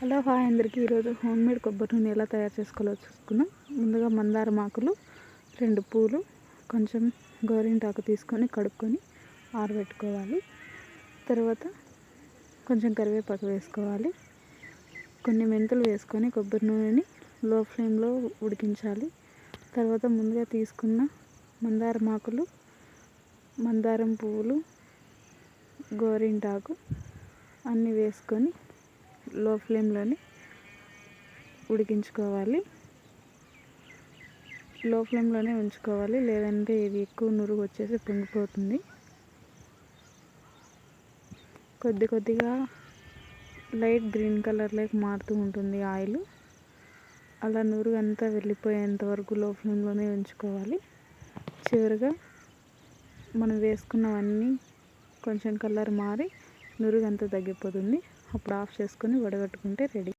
Hello hi అందరికీ. ఈరోజు home made కొబ్బరి నూనె ఎలా తయారు చేసుకోవాలో చూసుకుందాం. ముందుగా మందారం ఆకులు, 2 పూలు, కొంచెం గోరింటాకు తీసుకొని కడుక్కొని ఆరబెట్టుకోవాలి. తర్వాత కొంచెం కరివేపాకు వేసుకోవాలి. కొన్ని మెంతులు వేసుకొని కొబ్బరి నూనెని లో ఫ్లేమ్లో ఉడికించాలి. తర్వాత ముందుగా తీసుకున్న మందారం ఆకులు, మందారం పువ్వులు, గోరింటాకు అన్నీ వేసుకొని లో ఫ్లేమ్లోనే ఉడికించుకోవాలి. లో ఫ్లేమ్లోనే ఉంచుకోవాలి, లేదంటే ఇది ఎక్కువ నురుగు వచ్చేసి పొంగిపోతుంది. కొద్దిగా లైట్ గ్రీన్ కలర్లోకి మారుతూ ఉంటుంది ఆయిల్. అలా నురుగు అంతా వెళ్ళిపోయేంత వరకు లో ఫ్లేమ్లోనే ఉంచుకోవాలి. చివరిగా మనం వేసుకున్నవన్నీ కొంచెం కలర్ మారి నురుగు అంతా తగ్గిపోతుంది. అప్పుడు ఆఫ్ చేసుకొని వడగట్టుకుంటే రెడీ.